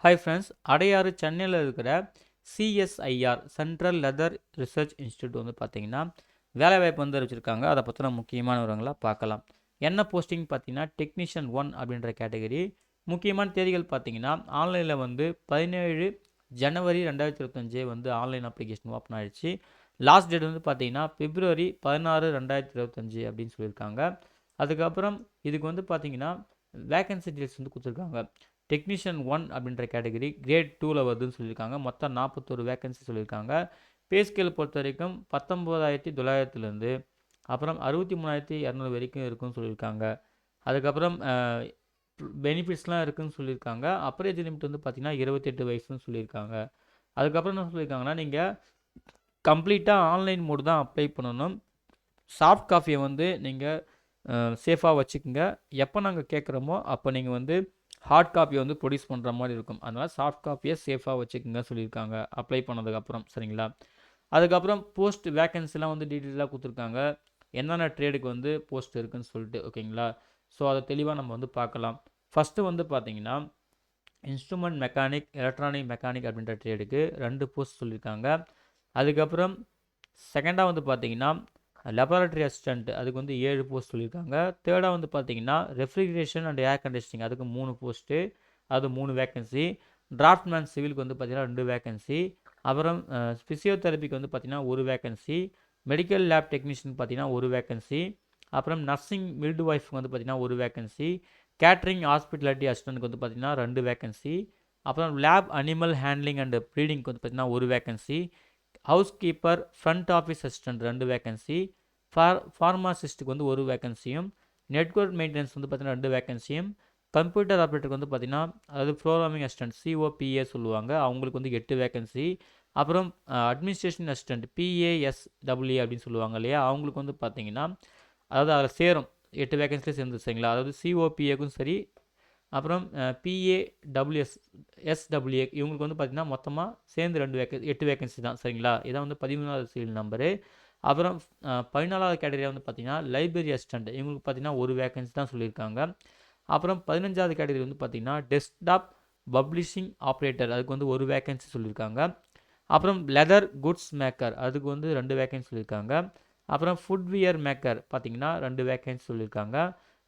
Hi friends, Adyar சென்னையில் இருக்கிற CSIR central leather research institute வந்து பார்த்தீங்கன்னா வேலைவாய்ப்பு வந்து அறிவிச்சிருக்காங்க. அதை பற்றின முக்கியமான விவரங்களாக பார்க்கலாம். என்ன போஸ்டிங் பார்த்தீங்கன்னா டெக்னீஷியன் 1 அப்படின்ற கேட்டகரி. முக்கியமான தேதிகள் பார்த்தீங்கன்னா ஆன்லைனில் வந்து 17 ஜனவரி 2025 வந்து ஆன்லைன் அப்ளிகேஷன் ஓப்பன் ஆகிடுச்சு. லாஸ்ட் டேட் வந்து பார்த்தீங்கன்னா பிப்ரவரி 16 2025 அப்படின்னு சொல்லியிருக்காங்க. அதுக்கப்புறம் இதுக்கு வந்து பார்த்தீங்கன்னா வேகன்சி டீல்ஸ் வந்து கொடுத்துருக்காங்க. டெக்னீஷியன் 1 அப்படின்ற கேட்டகரி கிரேட் 2ல் வருதுன்னு சொல்லியிருக்காங்க. மொத்தம் 41 வேகன்சி சொல்லியிருக்காங்க. பே ஸ்கேல் பொறுத்த வரைக்கும் 19,900லேருந்து அப்புறம் 63,200 வரைக்கும் இருக்குன்னு சொல்லியிருக்காங்க. அதுக்கப்புறம் பெனிஃபிட்ஸ்லாம் இருக்குதுன்னு சொல்லியிருக்காங்க. அப்பர் ஏஜ் லிமிட் வந்து பார்த்தீங்கன்னா 28 வயசுன்னு சொல்லியிருக்காங்க. அதுக்கப்புறம் என்ன சொல்லியிருக்காங்கன்னா நீங்கள் கம்ப்ளீட்டாக ஆன்லைன் மோடு தான் அப்ளை பண்ணணும். சாஃப்ட் காப்பியை வந்து நீங்கள் சேஃபாக வச்சுக்கோங்க. எப்போ நாங்கள் கேட்குறோமோ அப்போ நீங்கள் வந்து ஹார்ட் காப்பியை வந்து ப்ரொடியூஸ் பண்ணுற மாதிரி இருக்கும். அதனால் சாஃப்ட் காப்பியை சேஃபாக வச்சுக்கோங்க சொல்லியிருக்காங்க அப்ளை பண்ணதுக்கப்புறம். சரிங்களா? அதுக்கப்புறம் போஸ்ட் வேக்கன்சிலாம் வந்து டீட்டெயிலாக கொடுத்துருக்காங்க. என்னென்ன ட்ரேடுக்கு வந்து போஸ்ட் இருக்குதுன்னு சொல்லிட்டு. ஓகேங்களா? ஸோ அதை தெளிவாக நம்ம வந்து பார்க்கலாம். ஃபஸ்ட்டு வந்து பார்த்தீங்கன்னா இன்ஸ்ட்ருமெண்ட் மெக்கானிக், எலக்ட்ரானிக் மெக்கானிக் அப்படின்ற ட்ரேடுக்கு 2 போஸ்ட் சொல்லியிருக்காங்க. அதுக்கப்புறம் செகண்டாக வந்து பார்த்தீங்கன்னா லெபார்டரி அசிஸ்டண்ட் அதுக்கு வந்து 7 போஸ்ட் சொல்லியிருக்காங்க. தேர்டாக வந்து பார்த்தீங்கன்னா ரெஃப்ரிஜரேஷன் அண்ட் ஏர் கண்டிஷனிங் அதுக்கு 3 போஸ்ட்டு, அது 3 வேக்கன்சி. டிராஃப்ட்மேன் சிவிலுக்கு வந்து பார்த்தீங்கன்னா 2 வேக்கன்சி. அப்புறம் ஃபிசியோதெரபிக்கு வந்து பார்த்தீங்கன்னா 1 வேக்கன்சி. மெடிக்கல் லேப் டெக்னீஷியன் பார்த்தீங்கன்னா 1 வேக்கன்சி. அப்புறம் நர்சிங் மில்டு ஒய்ஃப்க்கு வந்து பார்த்தீங்கன்னா 1 வேக்கன்சி. கேட்ரிங் ஹாஸ்பிட்டாலிட்டி அசிஸ்டன்ட்க்கு வந்து பார்த்தீங்கன்னா 2 வேக்கன்சி. அப்புறம் லேப் அனிமல் ஹேண்ட்லிங் அண்ட் ப்ரீடிங்க்கு வந்து பார்த்தீங்கன்னா 1 vacancy. House keeper front office assistant 2 vacancy. ஃபார்மாசிஸ்ட்டுக்கு வந்து 1 வேக்கன்சியும். நெட்வொர்க் மெயின்டெனன்ஸ் வந்து பார்த்தீங்கன்னா 2 வேக்கன்சியும். கம்ப்யூட்டர் ஆப்ரேட்டருக்கு வந்து பார்த்தீங்கன்னா அதாவது ப்ரோக்ராமிங் அசிஸ்டன்ட் சிஓபிஏ சொல்லுவாங்க, அவங்களுக்கு வந்து 8 வேக்கன்சி. அப்புறம் அட்மினிஸ்ட்ரேஷன் அசிஸ்டன்ட் பிஏஎஸ்டபிள்யூ அப்படின்னு சொல்லுவாங்க இல்லையா, அவங்களுக்கு வந்து பார்த்தீங்கன்னா அதாவது அதில் சேரும் 8 வேக்கன்சிலே சேர்ந்து சரிங்களா. அதாவது சிஓபிஏக்கும் சரி அப்புறம் பிஏடபிள்யூஎஸ்டபிள்யூஏ இவங்களுக்கு வந்து பார்த்திங்கன்னா மொத்தமாக சேர்ந்து 8 வேக்கன்சி தான் சரிங்களா. இதான் வந்து 13வது சீரியல் நம்பரு. அப்புறம் 14வது கேட்டகரியாக வந்து பார்த்திங்கன்னா லைப்ரரி அசிஸ்டண்ட் இவங்களுக்கு பார்த்திங்கன்னா 1 வேக்கன்சி தான் சொல்லியிருக்காங்க. அப்புறம் 15வது கேட்டகரி வந்து பார்த்திங்கன்னா டெஸ்க்டாப் பப்ளிஷிங் ஆப்ரேட்டர் அதுக்கு வந்து 1 வேக்கன்சி சொல்லியிருக்காங்க. அப்புறம் லெதர் குட்ஸ் மேக்கர் அதுக்கு வந்து 2 வேக்கன்சி சொல்லியிருக்காங்க. அப்புறம் ஃபுட்வியர் மேக்கர் பார்த்திங்கன்னா 2 வேக்கன்சி சொல்லியிருக்காங்க.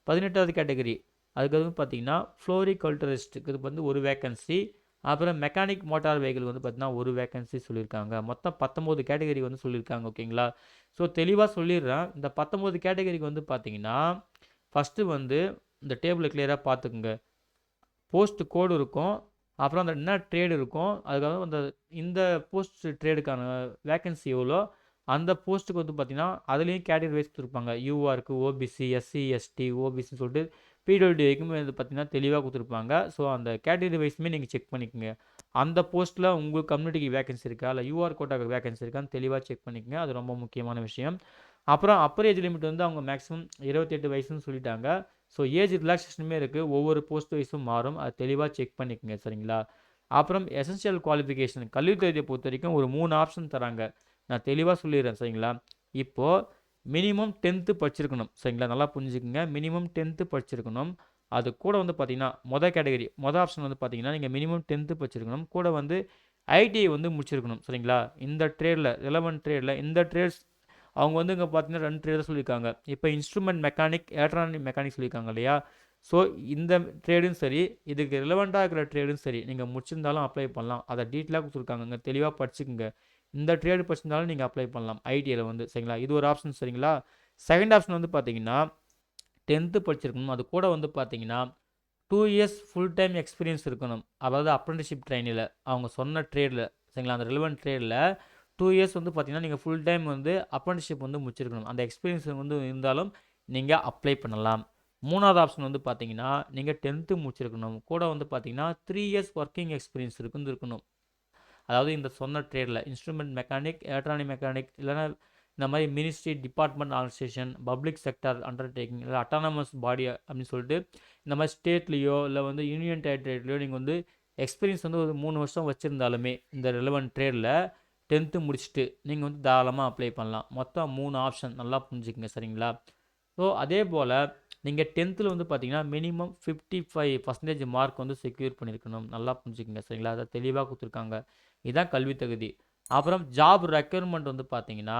18வது கேட்டகரி அதுக்கு வந்து பார்த்தீங்கன்னா ஃப்ளோரிகல்ச்சரிஸ்ட்டுக்கு இது வந்து 1 வேக்கன்சி. அப்புறம் மெக்கானிக் மோட்டார் வெஹிக்கிள் வந்து பார்த்தீங்கன்னா 1 வேக்கன்சி சொல்லியிருக்காங்க. மொத்தம் 19 கேட்டகரி வந்து சொல்லியிருக்காங்க. ஓகேங்களா? ஸோ தெளிவாக சொல்லிடுறேன். இந்த 19 கேட்டகரிக்கு வந்து பார்த்தீங்கன்னா ஃபஸ்ட்டு வந்து இந்த டேபிளை கிளியராக பார்த்துக்குங்க. போஸ்ட் கோடு இருக்கும், அப்புறம் அந்த என்ன ட்ரேடு இருக்கும், அதுக்காக அந்த இந்த போஸ்ட் ட்ரேடுக்கான வேக்கன்சி எவ்வளோ, அந்த போஸ்ட்டுக்கு வந்து பார்த்தீங்கன்னா அதுலேயும் கேட்டகரி வைஸ் கொடுத்துருப்பாங்க. யூஆருக்கு, ஓபிசி, எஸ்சி, எஸ்டி, ஓபிசின்னு சொல்லிட்டு பிடபிள்யூடிக்குமே வந்து பார்த்தீங்கன்னா தெளிவாக கொடுத்துருப்பாங்க. ஸோ அந்த கேட்டகரி வைஸுமே நீங்கள் செக் பண்ணிக்கோங்க. அந்த போஸ்ட்டில் உங்கள் கம்யூனிட்டிக்கு வேகன்சி இருக்கா இல்லை யூஆர் கோட்டாக்கு வேகன்சி இருக்கான்னு தெளிவாக செக் பண்ணிக்கோங்க. அது ரொம்ப முக்கியமான விஷயம். அப்புறம் அப்பர் ஏஜ் லிமிட் வந்து அவங்க மேக்ஸிமம் 28 வயசுன்னு சொல்லிட்டாங்க. ஸோ ஏஜ் ரிலாக்ஸேஷனுமே இருக்குது, ஒவ்வொரு போஸ்ட் வைஸும் மாறும், அது தெளிவாக செக் பண்ணிக்கோங்க சரிங்களா. அப்புறம் எசென்ஷியல் குவாலிஃபிகேஷன் கல்வி தகுதியை பொறுத்த வரைக்கும் ஒரு 3 ஆப்ஷன் தராங்க. நான் தெளிவாக சொல்லிடுறேன் சரிங்களா. இப்போது மினிமம் 10th படிச்சிருக்கணும் சரிங்களா. நல்லா புரிஞ்சுக்குங்க, மினிமம் 10th படிச்சிருக்கணும். அது கூட வந்து பார்த்தீங்கன்னா கேட்டகரி ஆப்ஷன் வந்து பார்த்தீங்கன்னா நீங்கள் மினிமம் 10th படிச்சிருக்கணும், கூட வந்து ஐடிஐ வந்து முடிச்சிருக்கணும் சரிங்களா. இந்த ட்ரேடில் ரிலவெண்ட் ட்ரேடில் இந்த ட்ரேட்ஸ் அவங்க வந்து இங்கே பார்த்தீங்கன்னா 2 ட்ரேட் சொல்லியிருக்காங்க. இப்போ இன்ஸ்ட்ருமெண்ட் மெக்கானிக், எலக்ட்ரானிக் மெக்கானிக் சொல்லியிருக்காங்க இல்லையா. ஸோ இந்த ட்ரேடும் சரி, இதுக்கு ரிலவெண்ட்டாக இருக்கிற ட்ரேடும் சரி நீங்கள் முடிச்சிருந்தாலும் அப்ளை பண்ணலாம். அதை டீட்டெயிலாக கொடுத்துருக்காங்க, தெளிவாக படிச்சுக்குங்க. இந்த ட்ரேடு படிச்சிருந்தாலும் நீங்கள் அப்ளை பண்ணலாம் ஐடியில் வந்து சரிங்களா. இது ஒரு ஆப்ஷன் சரிங்களா. செகண்ட் ஆப்ஷன் வந்து பார்த்தீங்கன்னா 10th படிச்சிருக்கணும், அது கூட வந்து பார்த்தீங்கன்னா 2 இயர்ஸ் ஃபுல் டைம் எக்ஸ்பீரியன்ஸ் இருக்கணும். அதாவது அப்ரெண்டிஷிப் ட்ரைனில் அவங்க சொன்ன ட்ரேடில் சரிங்களா, அந்த ரிலவெண்ட் ட்ரேடில் 2 இயர்ஸ் வந்து பார்த்தீங்கன்னா நீங்கள் ஃபுல் டைம் வந்து அப்ரெண்டிஷிப் வந்து முடிச்சிருக்கணும். அந்த எக்ஸ்பீரியன்ஸ் வந்து இருந்தாலும் நீங்கள் அப்ளை பண்ணலாம். 3வது ஆப்ஷன் வந்து பார்த்தீங்கன்னா நீங்கள் 10th முடிச்சிருக்கணும், கூட வந்து பார்த்தீங்கன்னா 3 இயர்ஸ் ஒர்க்கிங் எக்ஸ்பீரியன்ஸ் இருக்கணும். அதாவது இந்த சொன்ன ட்ரேடில் இன்ஸ்ட்ருமெண்ட் மெக்கானிக், எலக்ட்ரானிக் மெக்கானிக், இல்லைனா இந்த மாதிரி ministry, department organisation, public sector undertaking, இல்லை அட்டானமஸ் பாடி அப்படின்னு சொல்லிட்டு இந்த மாதிரி ஸ்டேட்லேயோ இல்லை வந்து யூனியன் டெரிட்டரிலையோ நீங்கள் வந்து எக்ஸ்பீரியன்ஸ் வந்து ஒரு 3 வருஷம் வச்சுருந்தாலுமே இந்த ரிலவெண்ட் ட்ரேடில் 10th முடிச்சுட்டு நீங்கள் வந்து தாராளமாக அப்ளை பண்ணலாம். மொத்தம் 3 ஆப்ஷன் நல்லா புரிஞ்சுக்கங்க சரிங்களா. ஸோ அதே போல் நீங்கள் 10th வந்து பார்த்தீங்கன்னா மினிமம் 55% மார்க் வந்து செக்யூர் பண்ணியிருக்கணும். நல்லா புரிஞ்சுக்கங்க சரிங்களா? அதை தெளிவாக கொடுத்துருக்காங்க. இதுதான் கல்வி தகுதி. அப்புறம் ஜாப் ரெக்யர்மெண்ட் வந்து பார்த்தீங்கன்னா,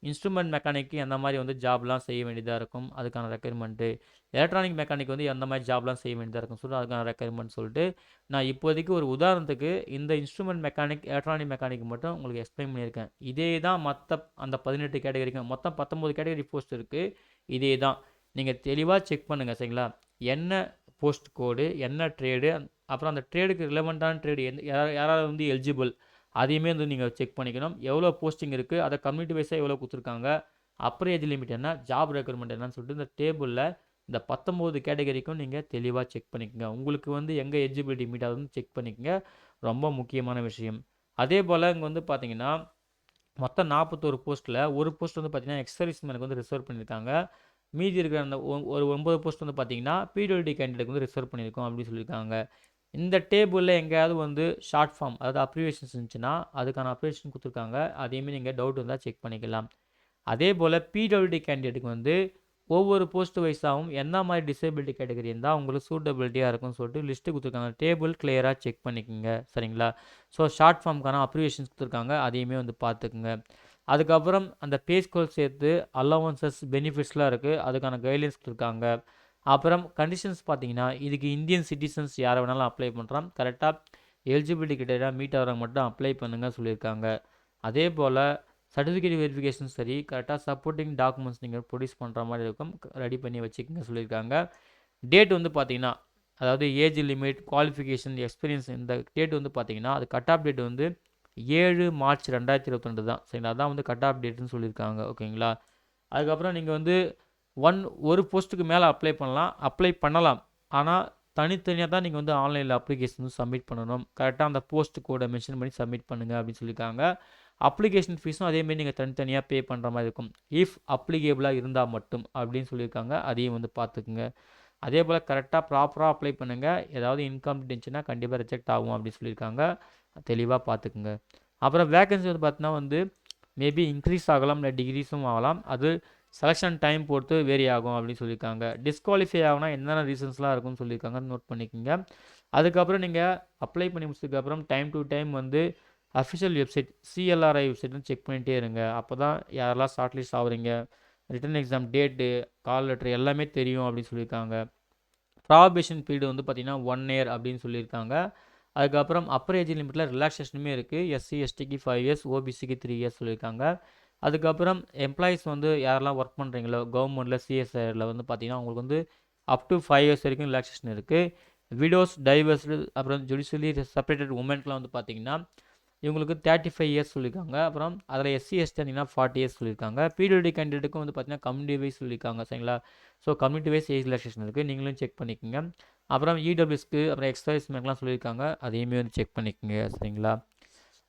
இன்ஸ்ட்ருமெண்ட் மெக்கானிக் எந்த மாதிரி வந்து ஜாப்லாம் செய்ய வேண்டியதாக இருக்கும் அதுக்கான ரெக்யர்மெண்ட்டு. எலக்ட்ரானிக் மெக்கானிக் வந்து எந்த மாதிரி ஜாப்லாம் செய்ய வேண்டியதாக இருக்கும் சொல்லிட்டு அதுக்கான ரெக்யர்மெண்ட் சொல்லிட்டு நான் இப்போதைக்கு ஒரு உதாரணத்துக்கு இந்த இன்ஸ்ட்ருமெண்ட் மெக்கானிக் எலக்ட்ரானிக் மெக்கானிக் மட்டும் உங்களுக்கு எக்ஸ்பிளைன் பண்ணியிருக்கேன். இதே தான் மற்ற அந்த 18 கேட்டகரிக்கும் மொத்தம் 19 கேட்டகரி போஸ்ட் இருக்குது. இதே தான் நீங்கள் தெளிவாக செக் பண்ணுங்கள் சரிங்களா? என்ன போஸ்ட் கோடு, என்ன ட்ரேடு, அப்புறம் அந்த ட்ரேடுக்கு ரிலவெண்ட்டான ட்ரேடு யாராவது வந்து எலிஜிபிள் அதையுமே வந்து நீங்கள் செக் பண்ணிக்கணும். எவ்வளோ போஸ்டிங் இருக்குது, அதை கம்யூனிட்டி வைஸாக எவ்வளோ கொடுத்துருக்காங்க, அப்புறம் ஏஜ் லிமிட் என்ன, ஜாப் ரெக்யர்மெண்ட் என்னன்னு சொல்லிட்டு இந்த டேபிளில் இந்த 19 கேட்டகரிக்கும் நீங்கள் தெளிவாக செக் பண்ணிக்கோங்க. உங்களுக்கு வந்து எங்கே எலிஜிபிலிட்டி மீட் ஆகுதுன்னு செக் பண்ணிக்கோங்க. ரொம்ப முக்கியமான விஷயம். அதே போல் இங்கே வந்து பார்த்தீங்கன்னா மொத்தம் 41 போஸ்ட்டில் ஒரு போஸ்ட் வந்து பார்த்தீங்கன்னா எக்ஸ் சர்வீஸ்மேனுக்கு வந்து ரிசர்வ் பண்ணியிருக்காங்க. மீதி இருக்கிற அந்த ஒரு 9 போஸ்ட் வந்து பார்த்தீங்கன்னா பிடபிள்யூடி கேண்டிடேட் வந்து ரிசர்வ் பண்ணியிருக்கோம் அப்படின்னு சொல்லியிருக்காங்க. இந்த டேபிளில் எங்கேயாவது வந்து ஷார்ட் ஃபார்ம் அதாவது அப்ரிவேஷன்ஸ் இருந்துச்சுன்னா அதுக்கான அப்ரிவேஷன் கொடுத்துருக்காங்க. அதையுமே நீங்கள் டவுட் இருந்தால் செக் பண்ணிக்கலாம். அதே போல் பிடபிள்யூடி கேண்டிடேட்டுக்கு வந்து ஒவ்வொரு போஸ்ட் வைஸாகவும் எந்த மாதிரி டிசேபிலிட்டி கேட்டகரி இருந்தால் உங்களுக்கு சூட்டபிலிட்டியாக இருக்கும்னு சொல்லிட்டு லிஸ்ட்டு கொடுத்துருக்காங்க. டேபிள் கிளியராக செக் பண்ணிக்கோங்க சரிங்களா? ஸோ ஷார்ட் ஃபார்முக்கான அப்ரிவேஷன்ஸ் கொடுத்துருக்காங்க. அதையுமே வந்து பார்த்துக்குங்க. அதுக்கப்புறம் அந்த பே ஸ்கோர் சேர்த்து அலவன்சஸ் பெனிஃபிட்ஸ்லாம் இருக்குது. அதுக்கான கைட்லைன்ஸ் கொடுத்துருக்காங்க. அப்புறம் கண்டிஷன்ஸ் பார்த்தீங்கன்னா இதுக்கு இந்தியன் சிட்டிசன்ஸ் யாரை வேணாலும் அப்ளை பண்ணுறான். கரெக்டாக எலிஜிபிலிட்டி கிட்டே மீட் ஆகிறவங்க மட்டும் அப்ளை பண்ணுங்க சொல்லியிருக்காங்க. அதே போல் சர்டிஃபிகேட் வெரிஃபிகேஷன் சரி கரெக்டாக சப்போர்ட்டிங் டாக்குமெண்ட்ஸ் நீங்கள் ப்ரொடியூஸ் பண்ணுற மாதிரி இருக்கும். ரெடி பண்ணி வச்சுக்கோங்க சொல்லியிருக்காங்க. டேட் வந்து பார்த்தீங்கன்னா அதாவது ஏஜ் லிமிட், குவாலிஃபிகேஷன், எக்ஸ்பீரியன்ஸ் இந்த டேட் வந்து பார்த்தீங்கன்னா அது கட் ஆஃப் டேட் வந்து 7 மார்ச் 2022 தான் சரிங்களா? அதான் வந்து கட் ஆஃப் டேட்டுன்னு சொல்லியிருக்காங்க. ஓகேங்களா? அதுக்கப்புறம் நீங்கள் வந்து ஒரு போஸ்ட்டுக்கு மேலே அப்ளை பண்ணலாம். ஆனால் தனித்தனியாக தான் நீங்கள் வந்து ஆன்லைனில் அப்ளிகேஷன் வந்து சப்மிட் பண்ணணும். கரெக்டாக அந்த போஸ்ட் கோடை மென்ஷன் பண்ணி சப்மிட் பண்ணுங்கள் அப்படின்னு சொல்லியிருக்காங்க. அப்ளிகேஷன் ஃபீஸும் அதேமாரி நீங்கள் தனித்தனியாக பே பண்ணுற மாதிரி இருக்கும். இஃப் அப்ளிகேபிளாக இருந்தால் மட்டும் அப்படின்னு சொல்லியிருக்காங்க. அதையும் வந்து பார்த்துக்குங்க. அதே போல் கரெக்டாக ப்ராப்பராக அப்ளை பண்ணுங்கள். ஏதாவது இன்கம்ப்ளீட் இருந்துச்சுன்னா கண்டிப்பாக ரிஜெக்ட் ஆகும் அப்படின்னு சொல்லியிருக்காங்க. தெளிவாக பார்த்துக்குங்க. அப்புறம் வேகன்சி வந்து பார்த்தீங்கன்னா வந்து மேபி இன்க்ரீஸ் ஆகலாம், இல்லை டிக்ரீஸும் ஆகலாம். அது செலெக்ஷன் டைம் பொறுத்து வேரி ஆகும் அப்படின்னு சொல்லியிருக்காங்க. டிஸ்குவாலிஃபை ஆகுனா என்னென்ன ரீசன்ஸ்லாம் இருக்குன்னு சொல்லியிருக்காங்க. நோட் பண்ணிக்கோங்க. அதுக்கப்புறம் நீங்கள் அப்ளை பண்ணி முடிச்சதுக்கப்புறம் டைம் டு டைம் வந்து அஃபிஷியல் வெப்சைட் சிஎல்ஆர்ஐ வெப்சைட்னு செக் பண்ணிகிட்டே இருங்க. அப்போ தான் யாரெல்லாம் ஷார்ட் லிஸ்ட் ஆகுறீங்க, written exam date, call letter எல்லாமே தெரியும் அப்படின்னு சொல்லியிருக்காங்க. ப்ராபேஷன் பீரியட் வந்து பார்த்திங்கன்னா 1 year அப்படின்னு சொல்லியிருக்காங்க. அதுக்கப்புறம் அப்பர் ஏஜ் லிமிட்டில் ரிலாக்ஸேஷனுமே இருக்குது. எஸ்சி எஸ்டிக்கு 5 years, ஓபிசிக்கு 3 years சொல்லியிருக்காங்க. அதுக்கப்புறம் எம்ப்ளாயிஸ் வந்து யாரெல்லாம் ஒர்க் பண்ணுறீங்களோ கவர்மெண்ட்டில் சிஎஸ்ஐயில் வந்து பார்த்திங்கன்னா அவங்களுக்கு வந்து அப் டு 5 years வரைக்கும் ரிலாக்ஸேஷன் இருக்குது. விடோஸ், டைவர்ஸ்டு, அப்புறம் ஜுடிஷியலி செப்பரேட்டட் உமனுக்குலாம் வந்து பார்த்திங்கன்னா இவங்களுக்கு 35 years சொல்லியிருக்காங்க. அப்புறம் அதில் எஸ்சி எஸ்டி இருந்தீங்கன்னா 40 years சொல்லியிருக்காங்க. பிடபிள்யூடி கேண்டிடேட்டுக்கும் வந்து பார்த்தீங்கன்னா கம்யூனிட்டி வைஸ் சொல்லியிருக்காங்க சரிங்களா? So community wise age relaxation இருக்குது. நீங்களும் செக் பண்ணிக்கோங்க. அப்புறம் இடபிள்யூஸ்க்கு அப்புறம் எக்ஸர்வைஸ்மெண்ட்லாம் சொல்லியிருக்காங்க. அதையுமே வந்து செக் பண்ணிக்கோங்க சரிங்களா?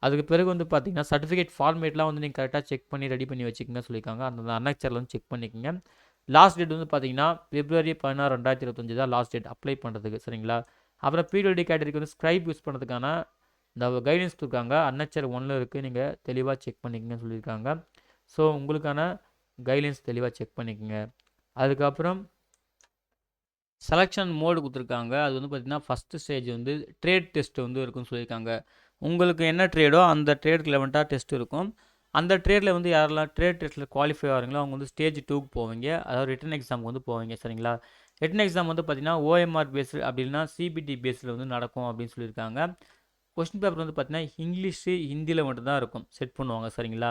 அதுக்கு பிறகு வந்து பார்த்தீங்கன்னா சர்டிஃபிகேட் ஃபார்மேட்லாம் வந்து நீங்கள் கரெக்டாக செக் பண்ணி ரெடி பண்ணி வச்சுக்கோங்க சொல்லியிருக்காங்க. அந்த அன்னெக்சரில் வந்து செக் பண்ணிக்கோங்க. லாஸ்ட் டேட் வந்து பார்த்தீங்கன்னா February 16, 2025 தான் லாஸ்ட் டேட் அப்ளை பண்ணுறதுக்கு சரிங்களா? அப்புறம் பிடபிள்யூடி கேட்டகரிக்கு வந்து ஸ்க்ரைப் யூஸ் பண்ணுறதுக்கான இந்த கைடன்ஸ் கொடுக்காங்க. அன்னெச்சர் 1 இருக்குது. நீங்கள் தெளிவாக செக் பண்ணிக்கங்கன்னு சொல்லியிருக்காங்க. ஸோ உங்களுக்கான கைட்லைன்ஸ் தெளிவாக செக் பண்ணிக்கோங்க. அதுக்கப்புறம் செலெக்ஷன் மோடு கொடுத்துருக்காங்க. அது வந்து பார்த்திங்கன்னா ஃபஸ்ட்டு ஸ்டேஜ் வந்து ட்ரேட் டெஸ்ட் வந்து இருக்குன்னு சொல்லியிருக்காங்க. உங்களுக்கு என்ன ட்ரேடோ அந்த ட்ரேடுக்கு லெவன்ட்டாக டெஸ்ட் இருக்கும். அந்த ட்ரேடில் வந்து யாரெல்லாம் ட்ரேட் டெஸ்ட்டில் குவாலிஃபை ஆகிறீங்களோ அவங்க வந்து ஸ்டேஜ் 2க்கு போவீங்க. அதாவது ரிட்டன் எக்ஸாமுக்கு வந்து போவீங்க சரிங்களா? ரிட்டன் எக்ஸாம் வந்து பார்த்திங்கன்னா ஓஎம்ஆர் பேஸ்டு அப்படின்னா சிபிடி பேஸில் வந்து நடக்கும் அப்படின்னு சொல்லியிருக்காங்க. கொஸ்டின் பேப்பர் வந்து பார்த்தீங்கன்னா இங்கிலீஷு, ஹிந்தியில் மட்டும்தான் இருக்கும் செட் பண்ணுவாங்க சரிங்களா?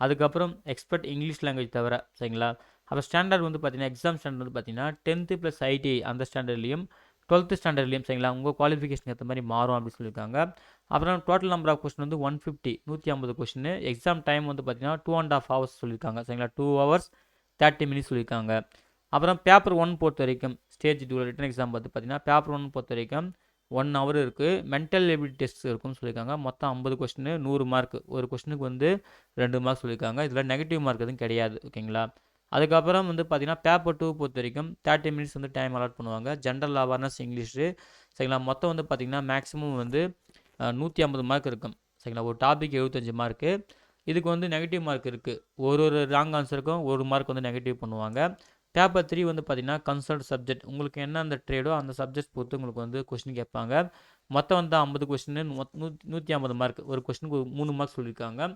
அதுக்கப்புறம் எக்ஸ்பர்ட் இங்கிலீஷ் லாங்குவேஜ் தவிர சரிங்களா? அப்புறம் ஸ்டாண்டர்ட் வந்து பார்த்தீங்கன்னா எக்ஸாம் ஸ்டாண்டர்ட் வந்து பார்த்தீங்கன்னா 10th + ஐடிஐ அந்த ஸ்டாண்டர்ட்லேயும் 12th ஸ்டாண்டர்ட்லேயும் சரிங்களா? உங்கள் குவாலிஃபிகேஷன் ஏற்ற மாதிரி மாறும் அப்படின்னு சொல்லியிருக்காங்க. அப்புறம் டோட்டல் நம்பர் ஆஃப் கொஸ்டின் வந்து 150 கொஸ்டின். எக்ஸாம் டைம் வந்து பார்த்தீங்கன்னா 2.5 hours சொல்லியிருக்காங்க சரிங்களா? 2 hours 30 minutes சொல்லியிருக்காங்க. அப்புறம் பேப்பர் 1 பொறுத்த வரைக்கும் ஸ்டேஜ் 2 ரிட்டன் எக்ஸாம் பார்த்து பார்த்தீங்கன்னா பேப்பர் 1 பொறுத்த வரைக்கும் 1 hour இருக்குது. மென்டல் எபிலிட்டி டெஸ்ட் இருக்குன்னு சொல்லியிருக்காங்க. மொத்தம் 50 கொஸ்டின், 100 மார்க். ஒரு கொஸ்டினுக்கு வந்து 2 மார்க் சொல்லியிருக்காங்க. இதில் நெகட்டிவ் மார்க் எதுவும் கிடையாது. ஓகேங்களா? அதுக்கப்புறம் வந்து பார்த்தீங்கன்னா பேப்பர் 2 பொறுத்த வரைக்கும் 30 minutes வந்து டைம் அலாட் பண்ணுவாங்க. ஜென்ரல் அவேர்னஸ் இங்கிலீஷு சரிங்களா? மொத்தம் வந்து பார்த்திங்கன்னா மேக்ஸிமம் வந்து 150 மார்க் இருக்கும் சரிங்களா? ஒரு டாபிக் 75 மார்க்கு. இதுக்கு வந்து நெகட்டிவ் மார்க் இருக்குது. ஒரு ராங் ஆன்சருக்கும் 1 மார்க் வந்து நெகட்டிவ் பண்ணுவாங்க. பேப்பர் 3 வந்து பார்த்தீங்கன்னா கன்சர்ன் சப்ஜெக்ட். உங்களுக்கு என்ன அந்த ட்ரேடோ அந்த சப்ஜெக்ட் பொறுத்து உங்களுக்கு வந்து கொஸ்டின் கேட்பாங்க. மொத்தம் வந்து 50 கொஸ்டின் 150 மார்க். ஒரு கொஸ்டினுக்கு 3 மார்க் சொல்லியிருக்காங்க.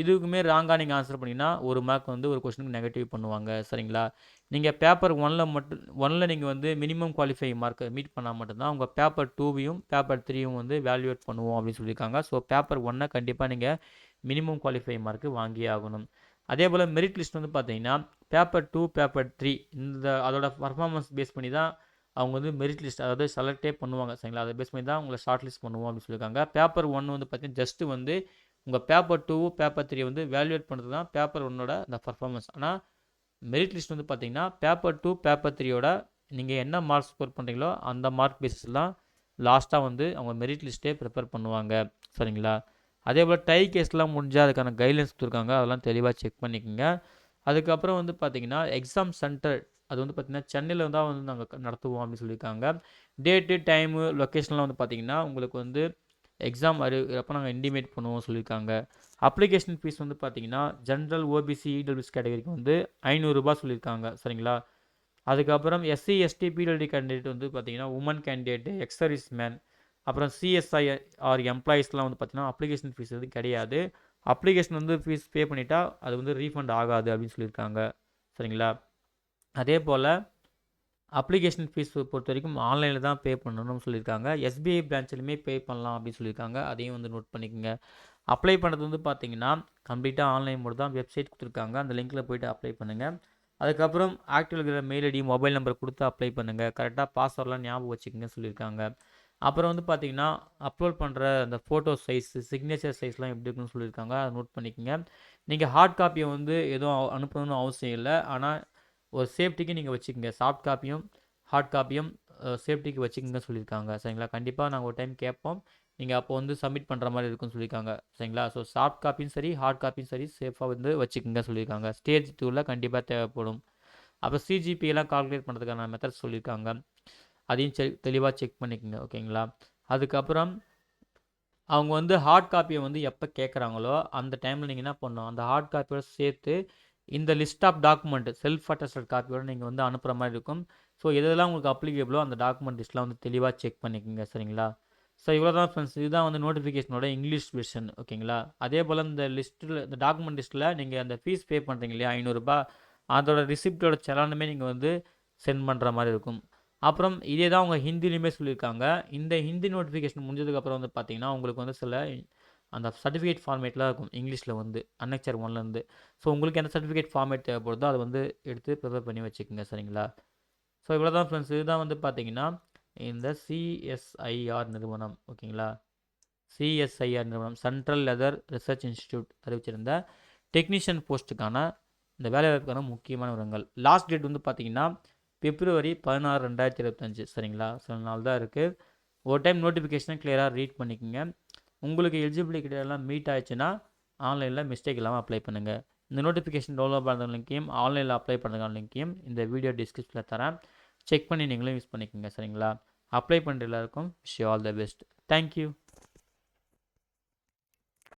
இதுக்குமே ராங்காக நீங்கள் ஆன்சர் பண்ணிங்கன்னா 1 மார்க் வந்து ஒரு கொஸ்டினுக்கு நெகட்டிவ் பண்ணுவாங்க. சரிங்களா? நீங்கள் பேப்பர் 1ல் நீங்கள் வந்து மினிமம் குவாலிஃபை மார்க்கை மீட் பண்ணால் மட்டும்தான் உங்கள் பேப்பர் 2வையும் பேப்பர் 3யும் வந்து வேல்யூவேட் பண்ணுவோம் அப்படின்னு சொல்லியிருக்காங்க. ஸோ பேப்பர் 1 கண்டிப்பாக நீங்கள் மினிமம் குவாலிஃபை மார்க்கு வாங்கியே ஆகணும். அதே போல் மெரிட் லிஸ்ட் வந்து பார்த்தீங்கன்னா பேப்பர் 2 பேப்பர் 3 அதோட பர்ஃபார்மன்ஸ் பேஸ் பண்ணி தான் அவங்க வந்து மெரிட் லிஸ்ட் அதாவது செலக்டே பண்ணுவாங்க. சரிங்களா? அதை பேஸ் பண்ணி தான் உங்களை ஷார்ட் லிஸ்ட் பண்ணுவோம் அப்படின்னு சொல்லியிருக்காங்க. பேப்பர் 1 வந்து பார்த்தீங்கன்னா ஜஸ்ட்டு வந்து உங்கள் பேப்பர் 2 பேப்பர் 3 வந்து வேல்யூவேட் பண்ணுறது தான் பேப்பர் 1ஓட அந்த பர்ஃபார்மன்ஸ். ஆனால் மெரிட் லிஸ்ட் வந்து பார்த்தீங்கன்னா பேப்பர் 2 பேப்பர் 3யோட நீங்கள் என்ன மார்க் ஸ்கோர் பண்ணுறீங்களோ அந்த மார்க் பேஸிஸ் தான் லாஸ்ட்டாக வந்து அவங்க மெரிட் லிஸ்ட்டே ப்ரிப்பேர் பண்ணுவாங்க. சரிங்களா? அதே போல் டை கேஸ்லாம் முடிஞ்சால் அதுக்கான கைட்லைன்ஸ் கொடுத்துருக்காங்க. அதெல்லாம் தெளிவாக செக் பண்ணிக்கோங்க. அதுக்கப்புறம் வந்து பார்த்தீங்கன்னா எக்ஸாம் சென்டர் அது வந்து பார்த்தீங்கன்னா சென்னையில் தான் வந்து நாங்கள் நடத்துவோம் அப்படின்னு சொல்லியிருக்காங்க. டேட்டு டைமு லொக்கேஷன்லாம் வந்து பார்த்தீங்கன்னா உங்களுக்கு வந்து எக்ஸாம் அப்போ நாங்கள் இன்டிமேட் பண்ணுவோம் சொல்லியிருக்காங்க. அப்ளிகேஷன் ஃபீஸ் வந்து பார்த்தீங்கன்னா ஜென்ரல் ஓபிசி இடபிள்யூஎஸ் கேட்டகரிக்கு வந்து 500 ரூபாய் சொல்லியிருக்காங்க. சரிங்களா? அதுக்கப்புறம் எஸ்சி எஸ்டி பிடபிள்யூடி கேண்டிடேட் வந்து பார்த்தீங்கன்னா woman candidate ex service man அப்புறம் சிஎஸ்ஐ ஆர் எம்ப்ளாயீஸ்லாம் வந்து பார்த்தீங்கன்னா அப்ளிகேஷன் ஃபீஸ் வந்து கிடையாது. அப்ளிகேஷன் வந்து ஃபீஸ் பே பண்ணிட்டா அது வந்து ரீஃபண்ட் ஆகாது அப்படின்னு சொல்லியிருக்காங்க. சரிங்களா? அதே போல் அப்ளிகேஷன் ஃபீஸ் பொறுத்த வரைக்கும் ஆன்லைனில் தான் பே பண்ணணும்னு சொல்லியிருக்காங்க. எஸ்பிஐ பிரான்ச்லையுமே பே பண்ணலாம் அப்படின்னு சொல்லியிருக்காங்க. அதையும் வந்து நோட் பண்ணிக்கோங்க. அப்ளை பண்ணுறது வந்து பார்த்தீங்கன்னா கம்ப்ளீட்டாக ஆன்லைன் மோட் தான். வெப்சைட் கொடுத்துருக்காங்க. அந்த லிங்க்கில் போய்ட்டு அப்ளை பண்ணுங்கள். அதுக்கப்புறம் ஆக்டிவ் இருக்கிற மெயில் ஐடி மொபைல் நம்பர் கொடுத்து அப்ளை பண்ணுங்கள். கரெக்டாக பாஸ்வேர்ட்லாம் ஞாபகம் வச்சுக்கோங்கன்னு சொல்லியிருக்காங்க. அப்புறம் வந்து பார்த்தீங்கன்னா அப்லோட் பண்ணுற அந்த ஃபோட்டோ சைஸு சிக்னேச்சர் சைஸ்லாம் எப்படி இருக்குன்னு சொல்லியிருக்காங்க. அதை நோட் பண்ணிக்கோங்க. நீங்கள் ஹார்ட் காப்பியை வந்து எதுவும் அனுப்பணும்னு அவசியம் இல்லை. ஆனால் ஒரு சேஃப்டிக்கு நீங்கள் வச்சுக்கோங்க. சாஃப்ட் காப்பியும் ஹார்ட் காப்பியும் சேஃப்டிக்கு வச்சுக்கோங்க சொல்லியிருக்காங்க. சரிங்களா? கண்டிப்பாக நாங்கள் ஒரு டைம் கேட்போம். நீங்கள் அப்போ வந்து சப்மிட் பண்ணுற மாதிரி இருக்குன்னு சொல்லியிருக்காங்க. சரிங்களா? ஸோ சாஃப்ட் காப்பியும் சரி ஹார்ட் காப்பியும் சரி சேஃபாக வந்து வச்சுக்கோங்க சொல்லியிருக்காங்க. ஸ்டேஜ் 2ல் கண்டிப்பாக தேவைப்படும். அப்புறம் சிஜிபிஎல்லாம் கால்குலேட் பண்ணுறதுக்கான மெத்தட்ஸ் சொல்லியிருக்காங்க. அதையும் தெளிவாக செக் பண்ணிக்கோங்க. ஓகேங்களா? அதுக்கப்புறம் அவங்க வந்து ஹார்ட் காப்பியை வந்து எப்போ கேட்குறாங்களோ அந்த டைமில் நீங்கள் என்ன பண்ணணும், அந்த ஹார்ட் காப்பியோட சேர்த்து இந்த list of document self attested காப்பியோட நீங்கள் வந்து அனுப்புகிற மாதிரி இருக்கும். ஸோ எதெல்லாம் உங்களுக்கு அப்ளிகபிளோ அந்த டாக்குமெண்ட் லிஸ்ட்லாம் வந்து தெளிவாக செக் பண்ணிக்கோங்க. சரிங்களா? ஸோ இவ்வளோ தான் ஃப்ரெண்ட்ஸ். இதுதான் வந்து நோட்டிஃபிகேஷனோட இங்கிலீஷ் வெர்ஷன். ஓகேங்களா? அதே போல் இந்த லிஸ்ட்டில் இந்த டாக்குமெண்ட் லிஸ்ட்டில் நீங்கள் அந்த ஃபீஸ் பே பண்ணுறீங்க இல்லையா 500 ரூபாய், அதோட ரிசிப்டோட செலானுமே நீங்கள் வந்து சென்ட் பண்ணுற மாதிரி இருக்கும். அப்புறம் இதே தான் அவங்க ஹிந்திலையுமே சொல்லியிருக்காங்க. இந்த ஹிந்தி நோட்டிஃபிகேஷன் முடிஞ்சதுக்கப்புறம் வந்து பார்த்தீங்கன்னா உங்களுக்கு வந்து சில அந்த சர்டிஃபிகேட் ஃபார்மேட்லாம் இருக்கும் இங்கிலீஷில் வந்து அன்னெக்சர் 1லேருந்து. ஸோ உங்களுக்கு எந்த சர்டிஃபிகேட் ஃபார்மேட் தேவைப்படுதோ அதை வந்து எடுத்து ப்ரிப்பேர் பண்ணி வச்சுக்கோங்க. சரிங்களா? ஸோ இவ்வளோ தான் ஃப்ரெண்ட்ஸ். இதுதான் வந்து பார்த்தீங்கன்னா இந்த சிஎஸ்ஐஆர் நிறுவனம். ஓகேங்களா? சிஎஸ்ஐஆர் நிறுவனம் சென்ட்ரல் லெதர் ரிசர்ச் இன்ஸ்டிடியூட் அறிவிச்சிருந்த டெக்னீஷியன் போஸ்ட்டுக்கான இந்த வேலைவாய்ப்புக்கான முக்கியமான விவரங்கள். லாஸ்ட் டேட் வந்து பார்த்தீங்கன்னா பிப்ரவரி 16, 2025. சரிங்களா? சில நாள் தான் இருக்குது. ஒரு டைம் நோட்டிஃபிகேஷனை கிளியராக ரீட் பண்ணிக்கோங்க. உங்களுக்கு எலிஜிபிலிட்டி கிட்டெல்லாம் மீட் ஆயிடுச்சுன்னா ஆன்லைனில் மிஸ்டேக் இல்லாமல் அப்ளை பண்ணுங்கள். இந்த நோட்டிஃபிகேஷன் டவுன்லோட் பண்ணுற லிங்க்கையும் ஆன்லைனில் அப்ளை பண்ணுறதுக்கான லிங்க்கையும் இந்த வீடியோ டிஸ்கிரிப்ஷனில் தரேன். செக் பண்ணி நீங்களும் யூஸ் பண்ணிக்கோங்க. சரிங்களா? அப்ளை பண்ணுற எல்லாருக்கும் wish you all the best. Thank you.